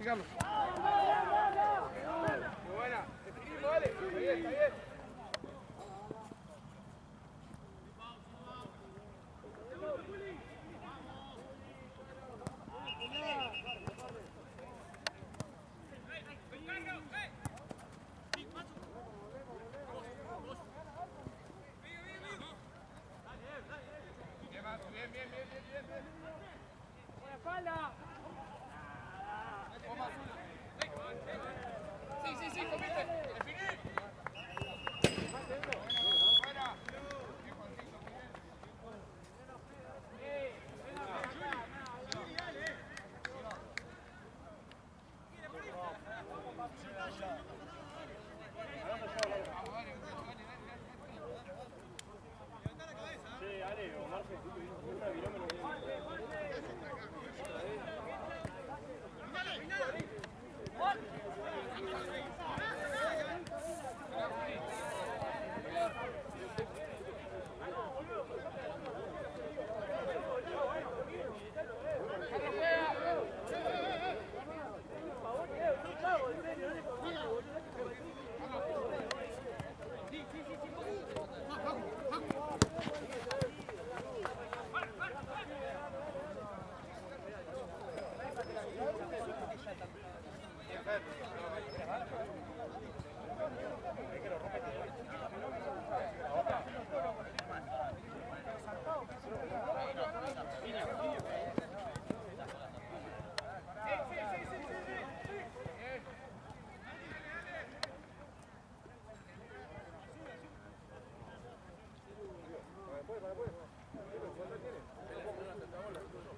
Carlos. Muy buena. Definimos, dale. Está bien, está bien.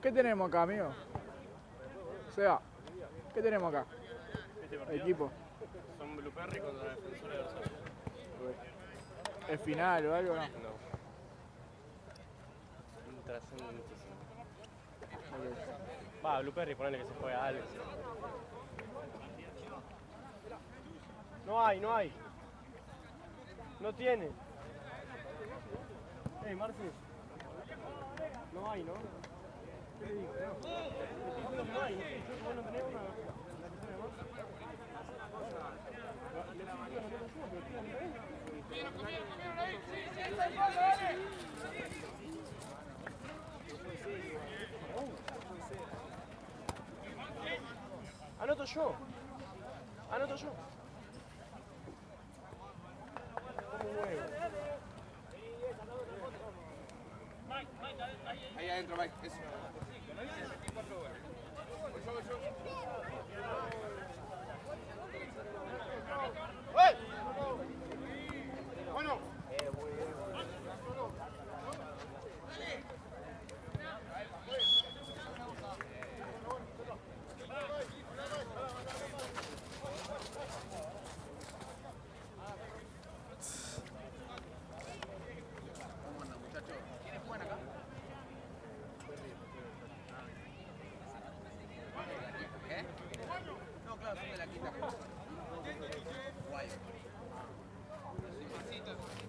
¿Qué tenemos acá, amigo? O sea, ¿qué tenemos acá? Equipo. Son Blueberry contra la defensora de Rosario. ¿Es final o algo, no? No. Intrascendentísimo. Va, Blueberry, ponele que se juega algo. No hay, no hay. No tiene. Marci. No hay, ¿no? ¿Qué le digo? No hay, ¿no tenés una? Comieron ahí. Sí, está el fondo, dale. Anoto yo. Anoto yo. Como un huevo. Ahí adentro, Mike. Eso. ¡Hey! Bueno.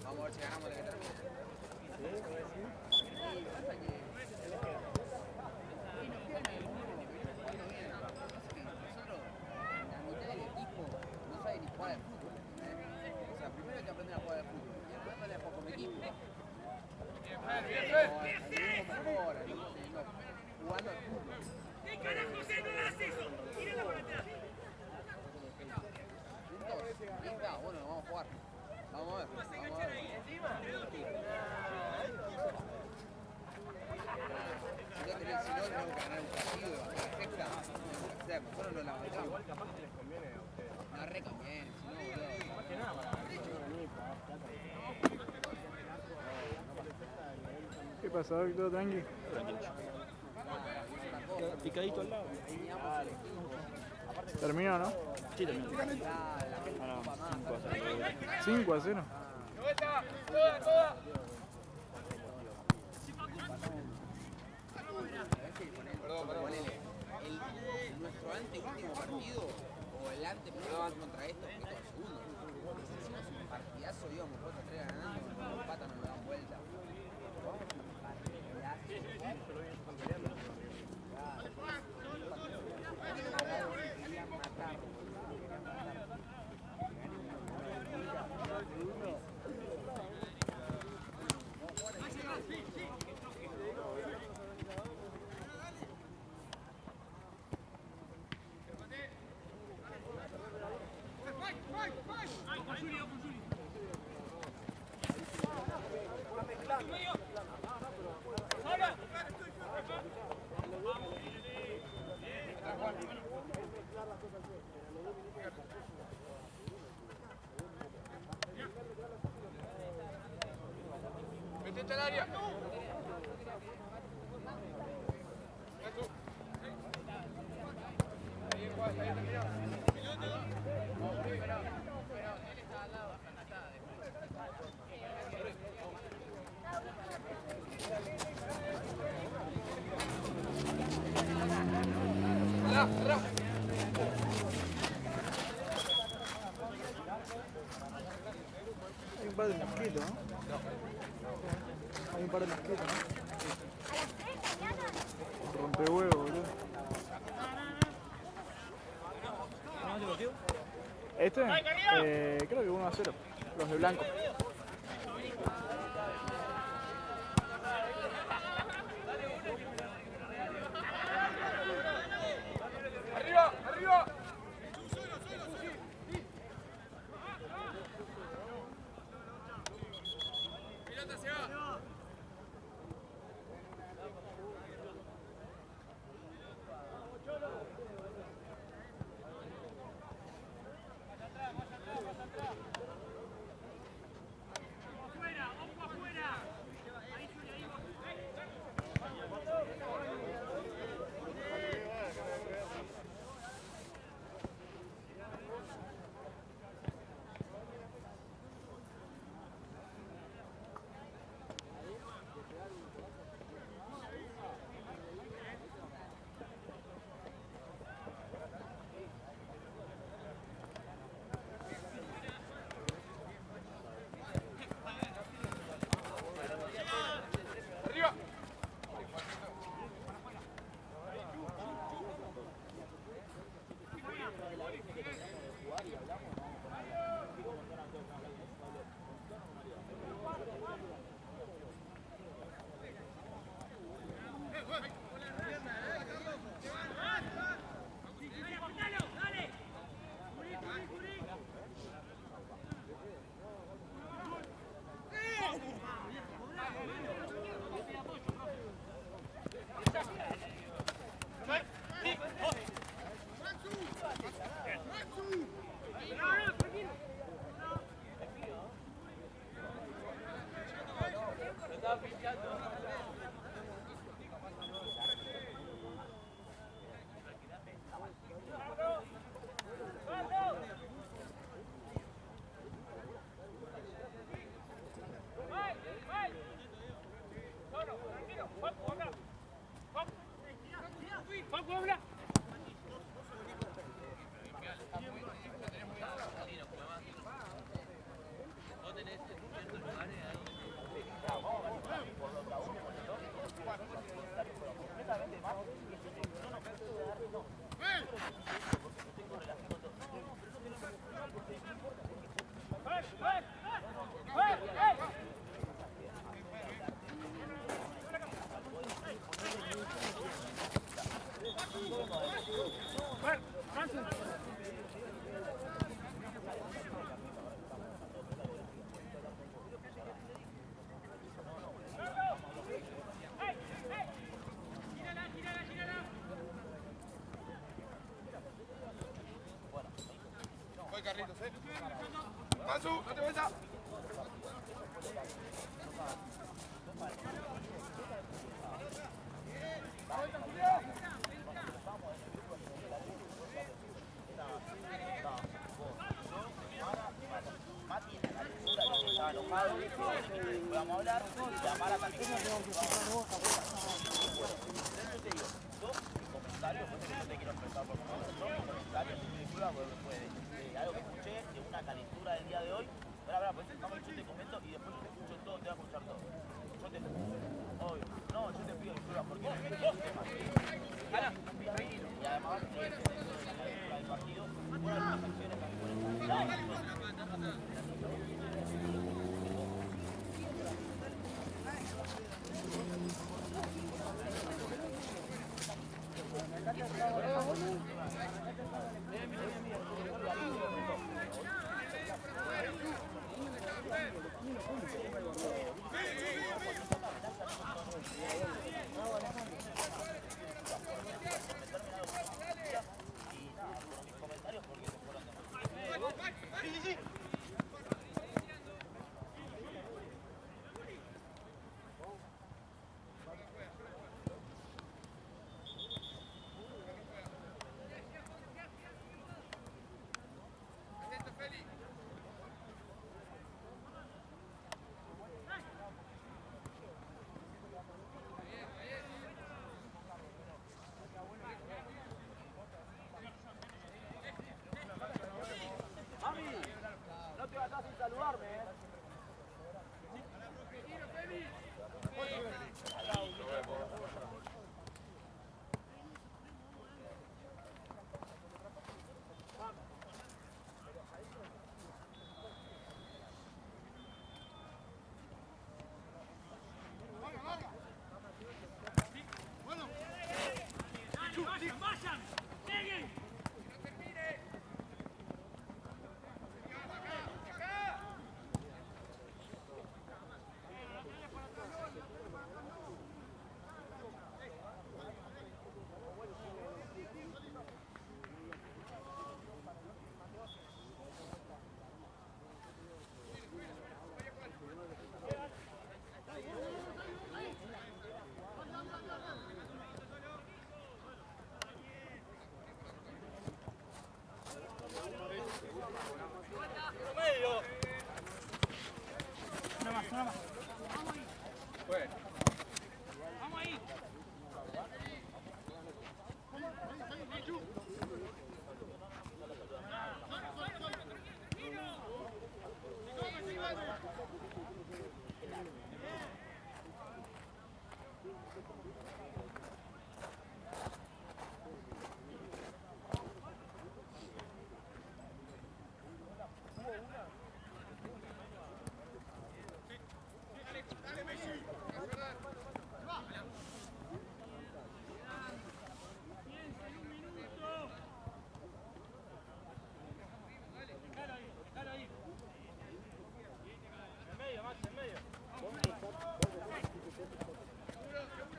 Vamos a ver si ganamos de que termine. Bueno, vamos a jugar. Vamos a ver. Si no tenés, si no, tenemos que ganar un partido de bajar sexta. O sea, nosotros no la avanzamos. Igual capaz que les conviene a ustedes. No reconviene, si no, boludo. Más que nada para venir, pagar plata. ¿Qué pasó? ¿Todo tranqui? Picadito al lado. ¿Terminó, no? Sí, terminó. 5-0. Toda. Nuestro anteúltimo partido, o el antepenúltimo contra estos, que es el segundo. Hicimos un partidazo, íbamos 4-3 ganando, nos empatan, nos dan vuelta. Vamos un partidazo. Metete al área. Hay un par de mosquitos, ¿no? Hay un par de mosquitos, ¿no? Rompehuevo, boludo. Este, creo que 1-0. Los de blanco. ¡Arriba! ¡Arriba! Carlitos, Mansu, no te vueltas. Podamos hablar, llamar a Carlitos. Comentarios, pues yo te quiero empezar por comentarios, algo que escuché de una calentura del día de hoy. Ahora, pues yo te comento y después yo te escucho todo, te voy a escuchar todo. Yo te obvio, no, yo te pido disculpas porque no es un tema. Y además dentro de la calentura del partido, por algunas acciones también llega acá sin saludarme,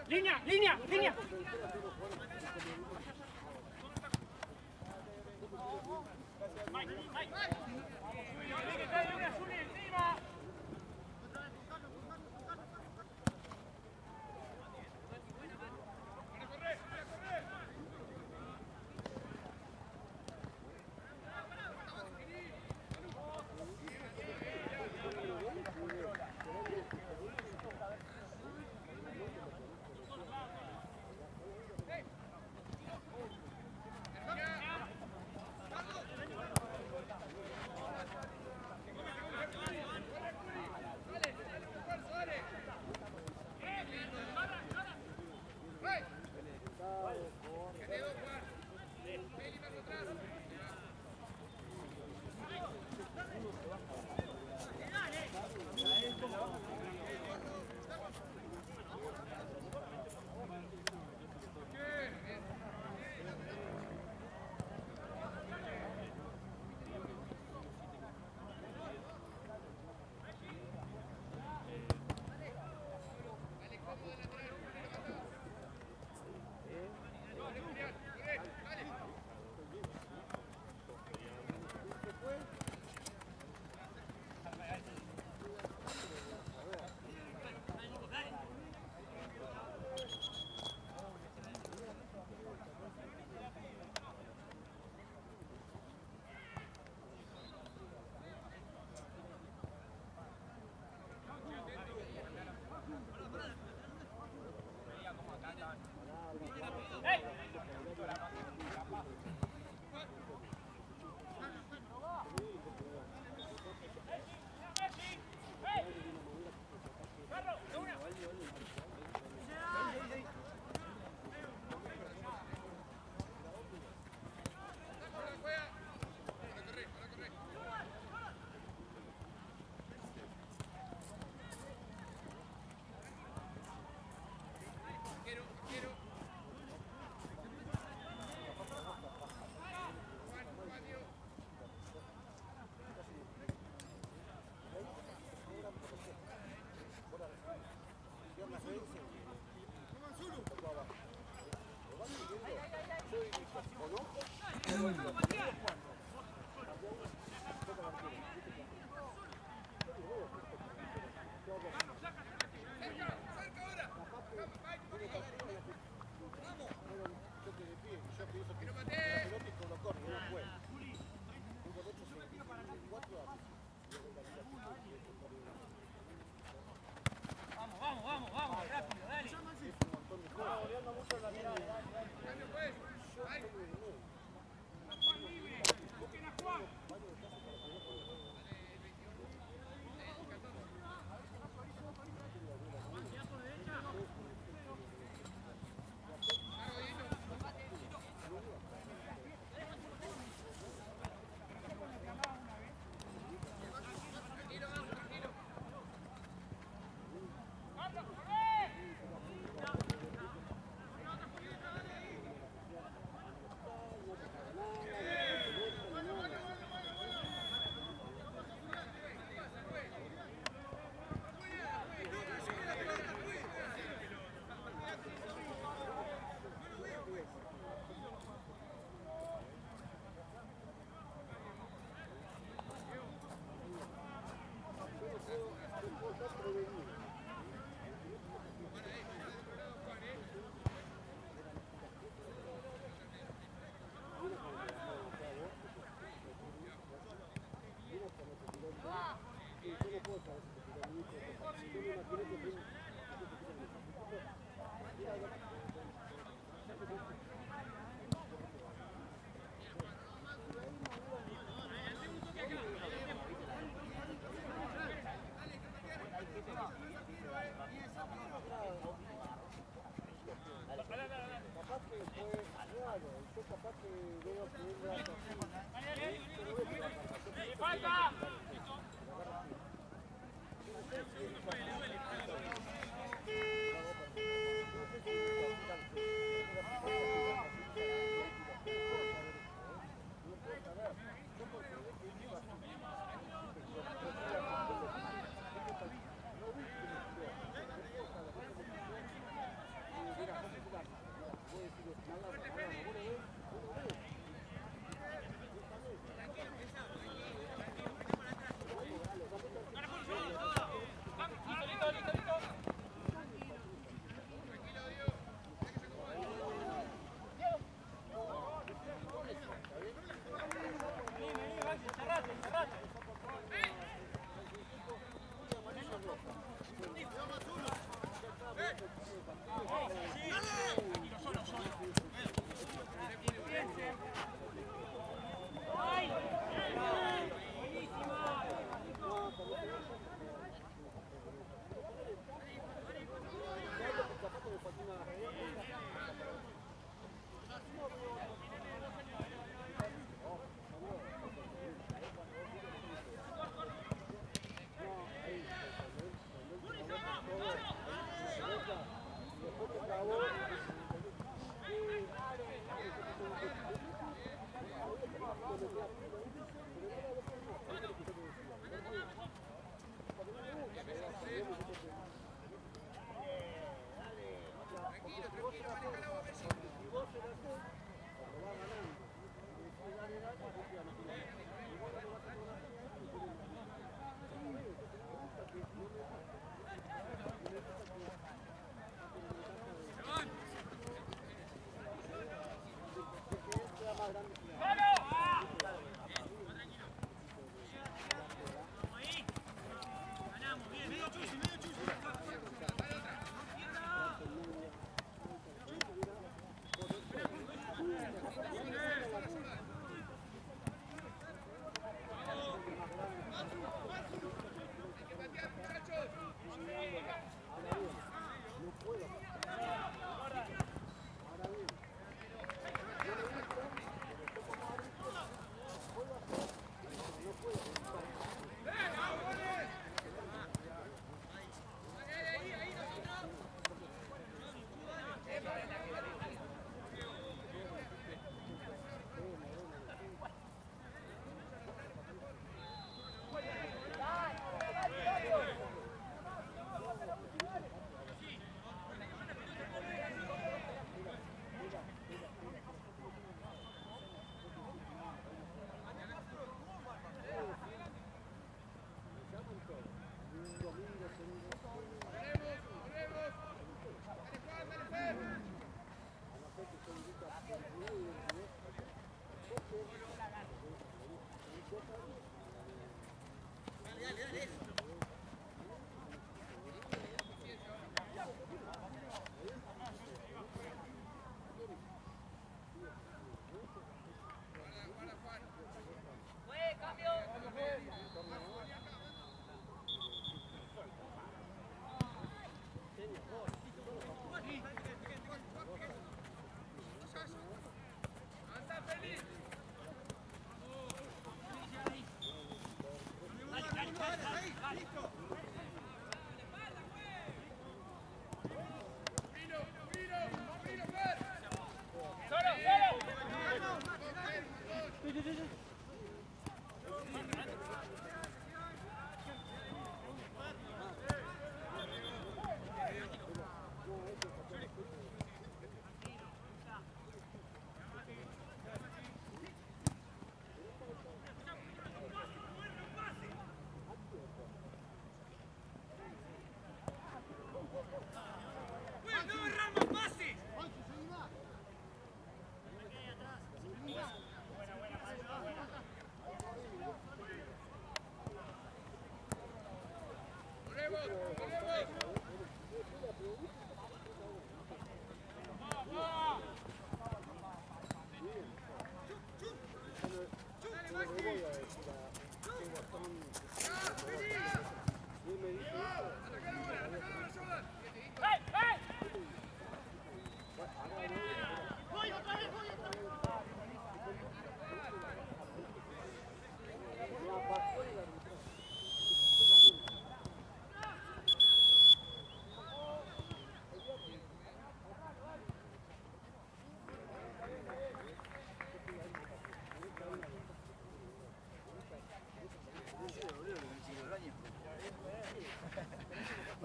¡Línea, línea, línea! Mike, Mike. Tiene que estar una azul encima.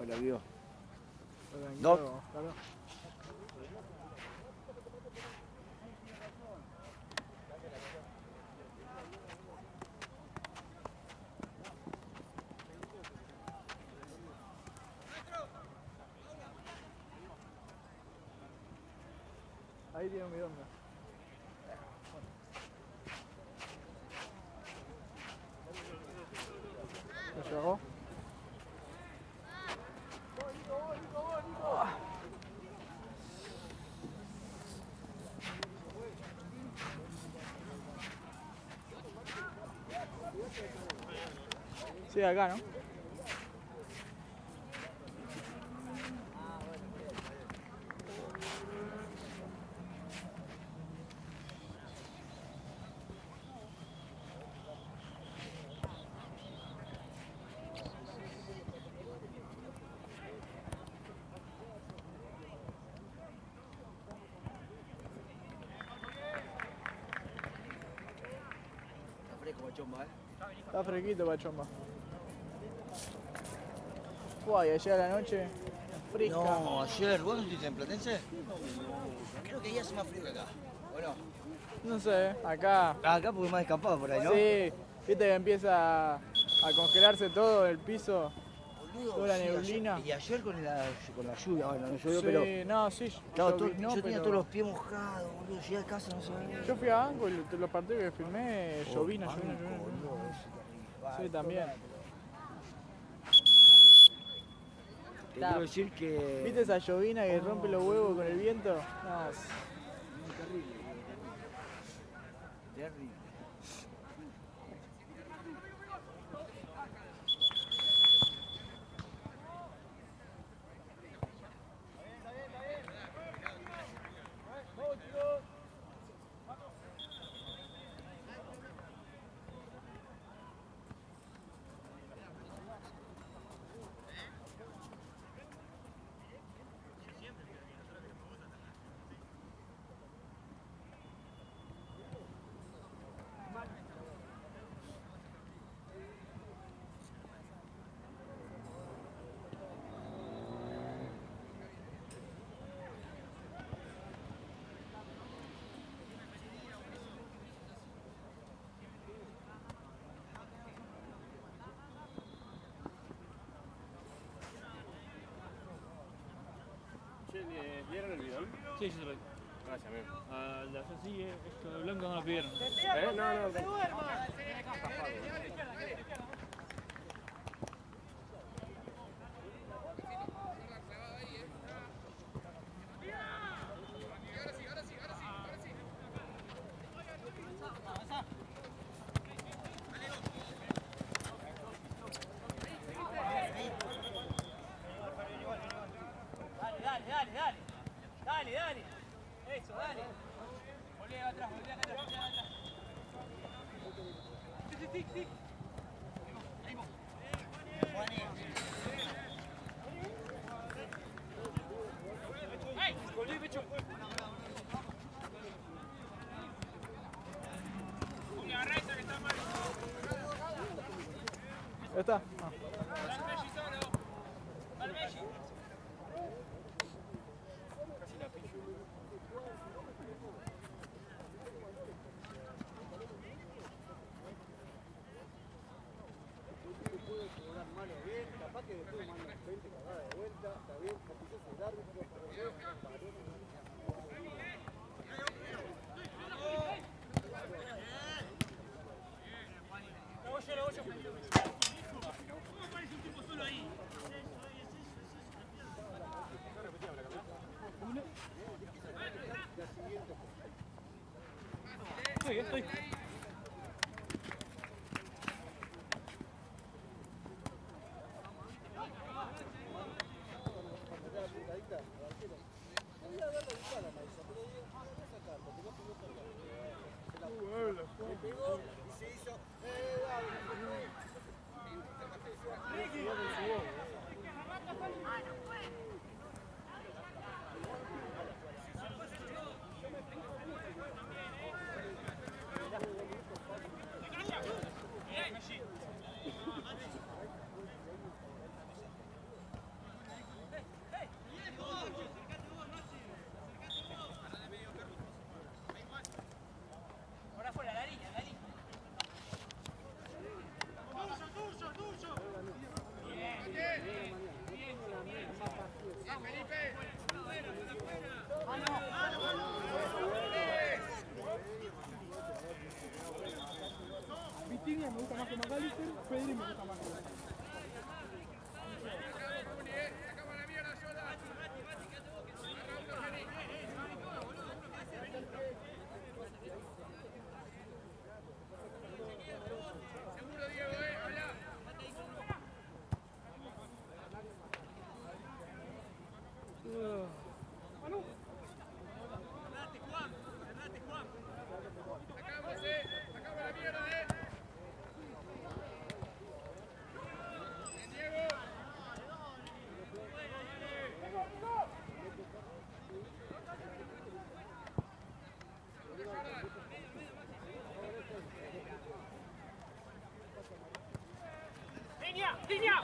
Hola, vio. Doc. Ahí tiene un bidón. ¿Lo llegó? Sí, acá, ¿no? Está fresco, Pachomba, ¿eh? Está fresquito, Pachomba. Uy, ayer a la noche, fresca. No, ayer, ¿vos no estuviste en Platense? Creo que ahí hace más frío que acá. Bueno. No sé, acá. Acá porque más descampado por ahí, ¿no? Sí, viste que empieza a congelarse todo el piso. Boludo, toda la sí, neblina. Ayer, y ayer con la lluvia, bueno, no llovió, Sí, pero... no, sí, Claro, yo, yo tenía pero todos los pies mojados, boludo. Llegué a casa, no sabía. yo fui a Banco y los partidos que filmé, llovina. Sí, también. Te quiero decir que... ¿Viste esa llovina que rompe los huevos con el viento? No, es terrible. Terrible. ¿Vieron el bidón? Sí, sí, se lo Gracias, amigo. la sencilla, esto de blanco no lo pidieron. No. Dale. Eso, dale. Volví atrás. Sí. Ahí vos. ¡Ey! Volví, pecho. Agarrá esa que está mal. ¿Ya está? Valmeshi solo. Valmeshi. Estoy. más que McAllister, Pedri me gusta más que él. ¡Línea!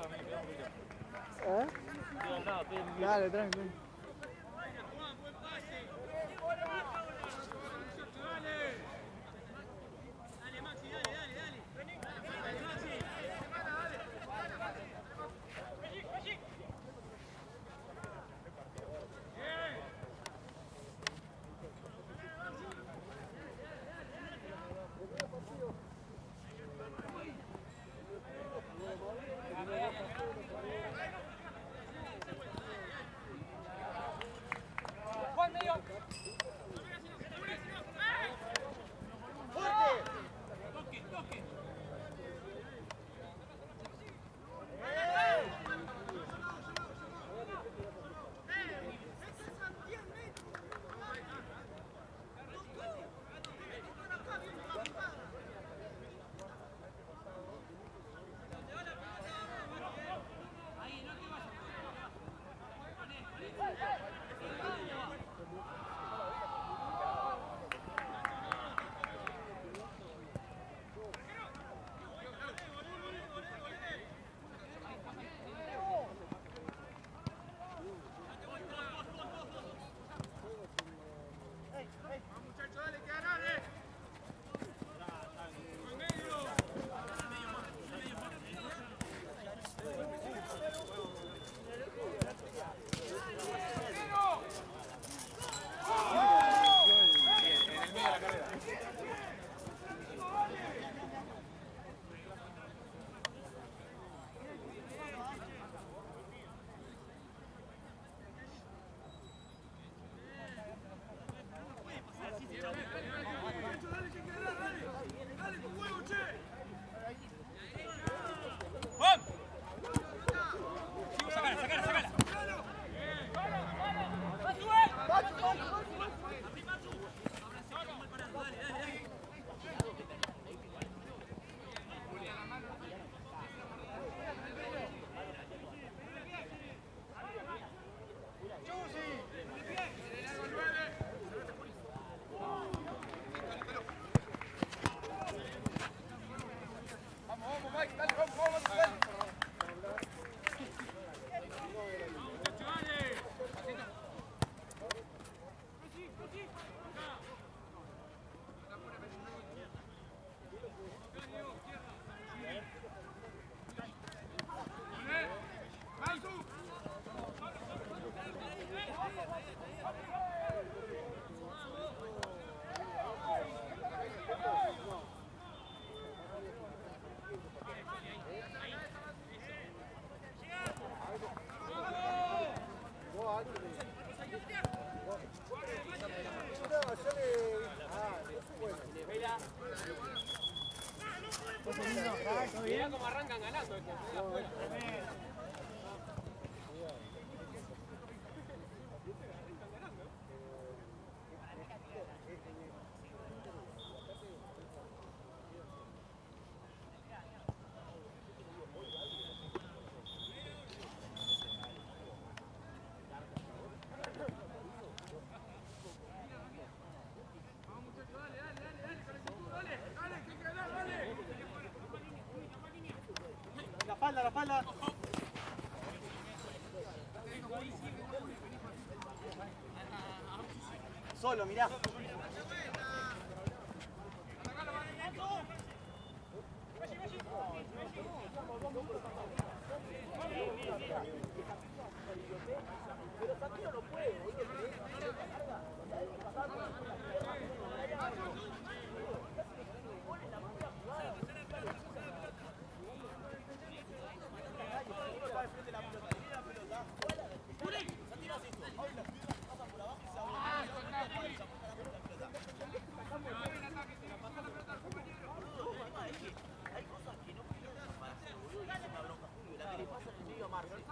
lado, me quedo un poquito. ¿Eh? Estoy al lado, estoy en mi... Dale, tranqui. Mirá cómo arrancan ganando estos. La espalda. Solo, mirá. Pero Santino no puede, hay cosas que no piensan para hacer, boludo, y eso me bronca, Julio, la que le pasa en el medio a Marcel.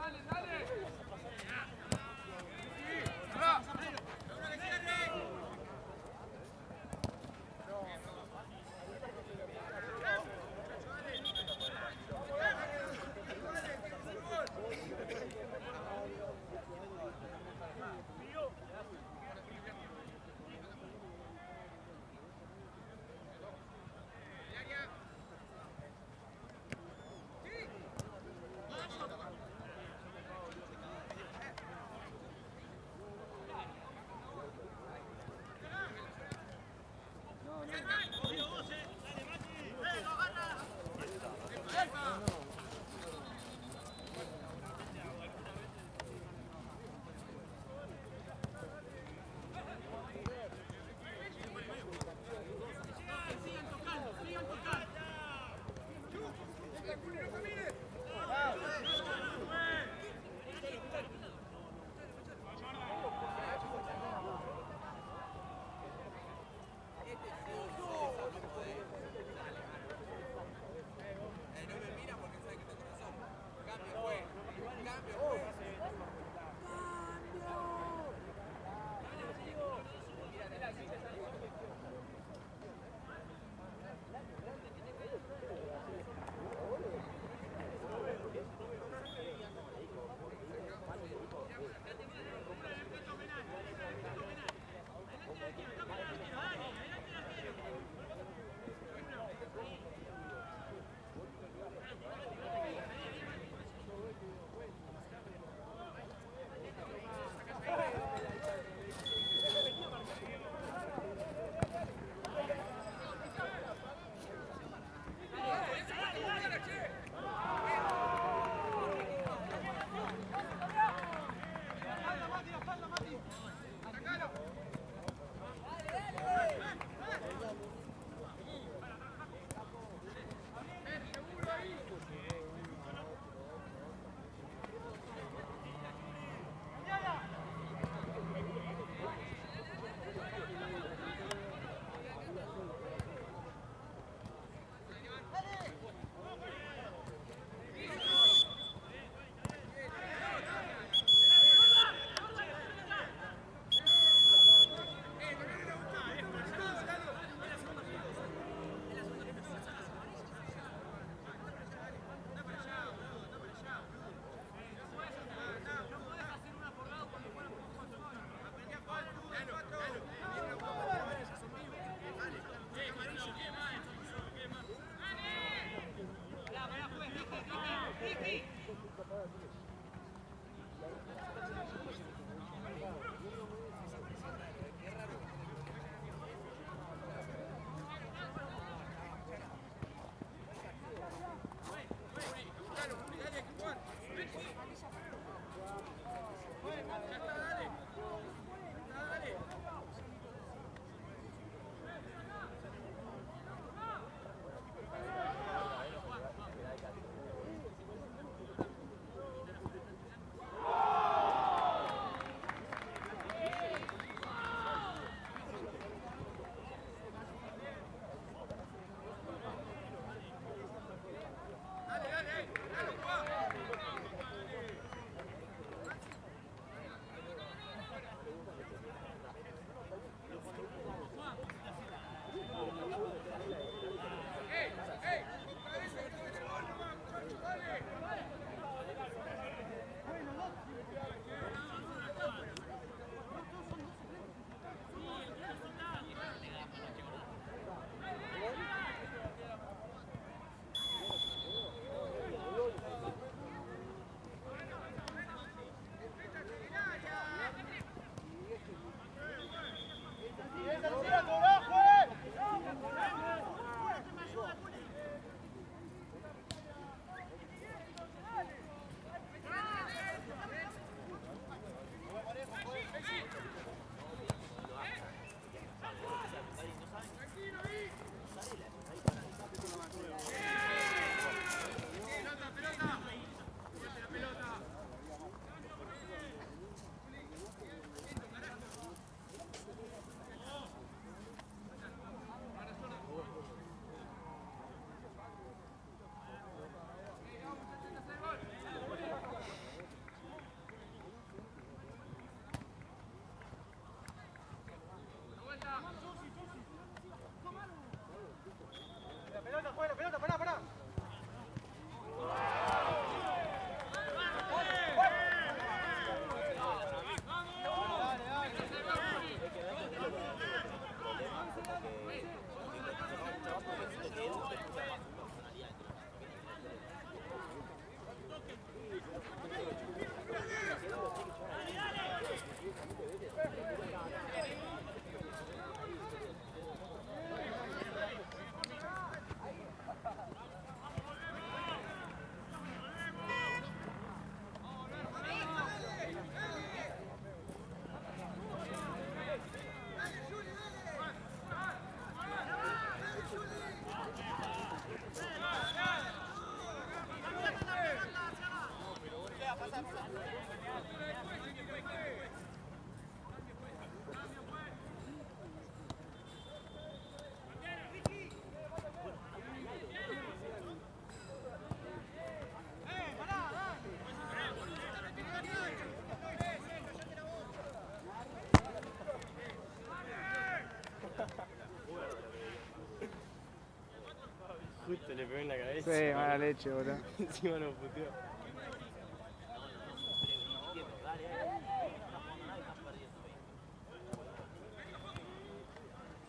Justo le pegó en la cabeza. Sí, mala leche, boludo. Encima nos puteó.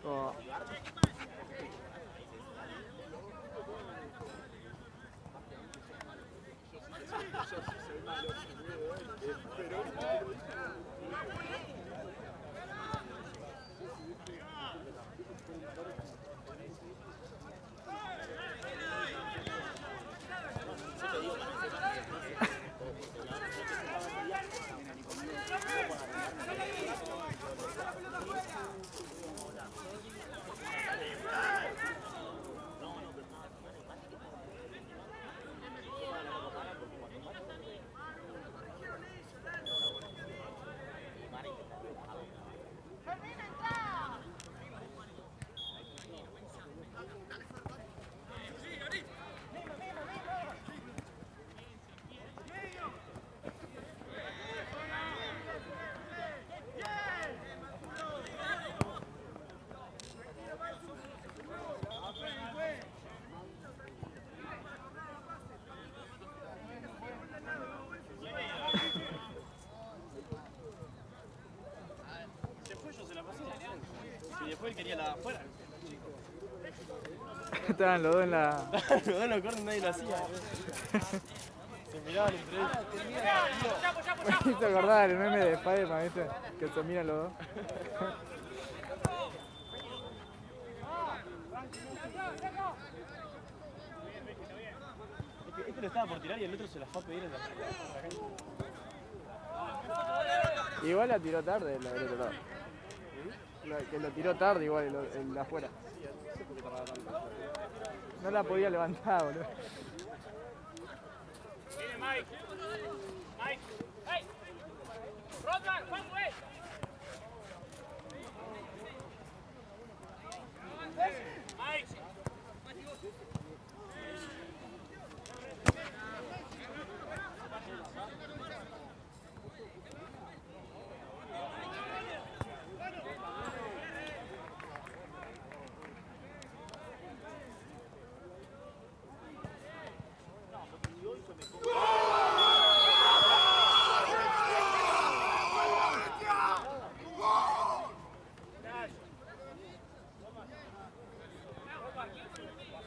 Oh. Y después él quería la afuera. Estaban los dos en la... Los dos en los corners nadie lo hacía. Se miraban entre ellos. Me hizo acordar el meme de Spider-Man, ¿viste? Que se miran los dos. Este lo estaba por tirar y el otro se la fue a pedir en la cancha. Igual la tiró tarde la del otro lado. Que lo tiró tarde igual el de afuera. No la podía levantar, boludo. Viene Mike. Mike. ¡Hey! ¡Rodman! ¡Juan, güey! Mike.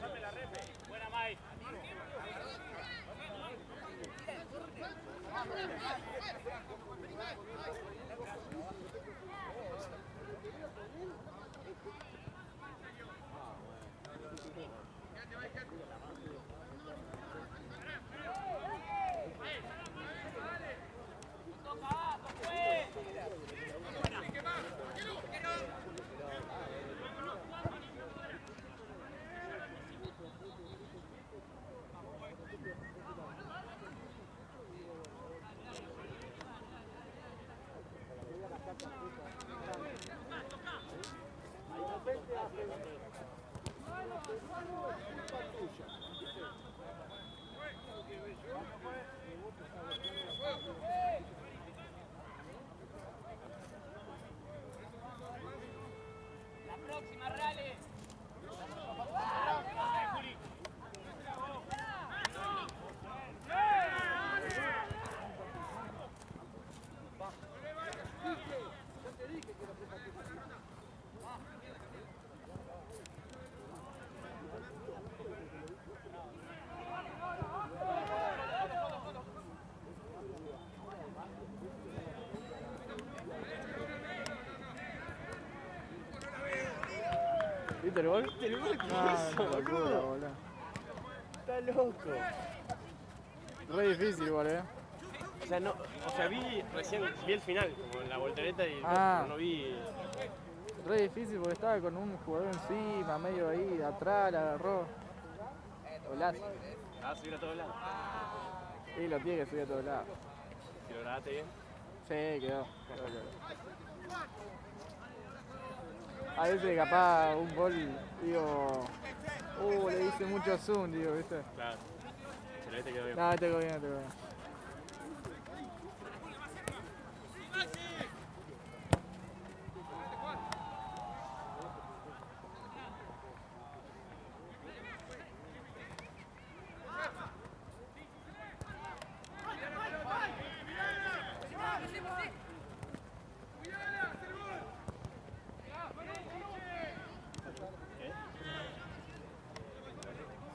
Pásame la repe. Buena, Mike. La próxima, Rale. ¿Viste el gol? ¿Viste el gol que No, hizo, una locura, boludo? boludo. Está loco. Re difícil igual, O sea, no, vi el final, como en la voltereta y no vi. Re difícil porque estaba con un jugador encima, medio ahí, de atrás, la agarró. Golazo. Ah, subir a todos lados. Y lo tiene que subir a todos lados. ¿Y lo grabaste bien? Sí, quedó. A veces capaz un gol, digo, le hice mucho zoom, digo, ¿viste? Claro. Pero este quedó bien. No, te quedó bien, te quedó bien.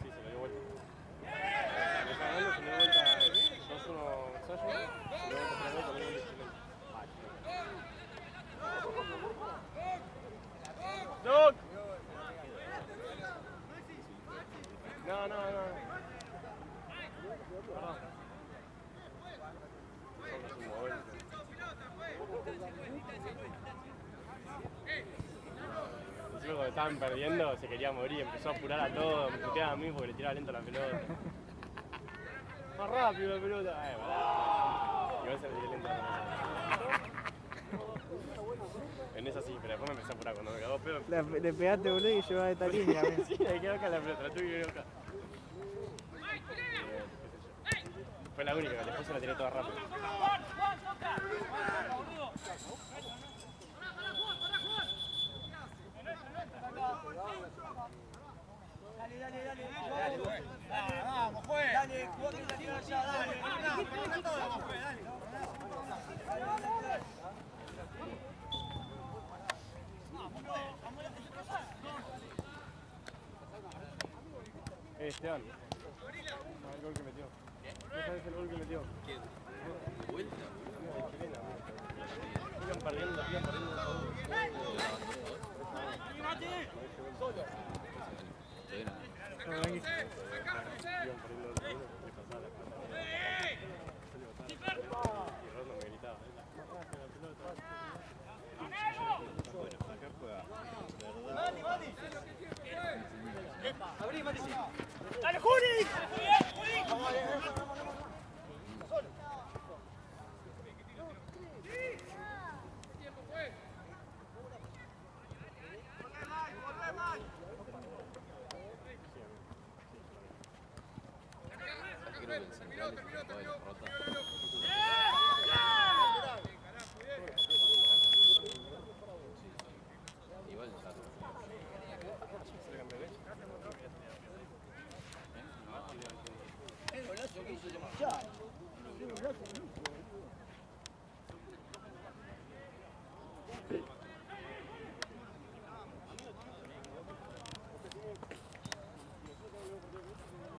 Sí, se lo dio vuelta. Me está ganando, se le dio vuelta 2-1 Sayo, se le dio vuelta 3-2 con el gol de Chile. ¡Doc! No. Perdón. Somos un móvil. Encima cuando estaban perdiendo se quería morir, empezó a apurar a todos, me puteaba a mí porque le tiraba lento la pelota. Más rápido la pelota. Pará. Igual se le tiré lento la pelota. En esa sí, pero después me empecé a apurar cuando me cagó pedo. Le pegaste, boludo, y llevaba esta línea. Sí, le quedó acá la pelota, la tuve que ver acá. Fue la única, después se la tiré toda rápido. Vamos, juez. Dale, jugá que la tira allá, dale. Vamos, juez, dale. Esteban. El gol que metió. ¿No sabes el gol que metió? ¿Qué? ¿De vuelta? Iban perdiendo. Y Ronda me gritaba. ¡Dale, Juli! ¡Muy bien, Juli! Creo que el central es el jugador de la rota.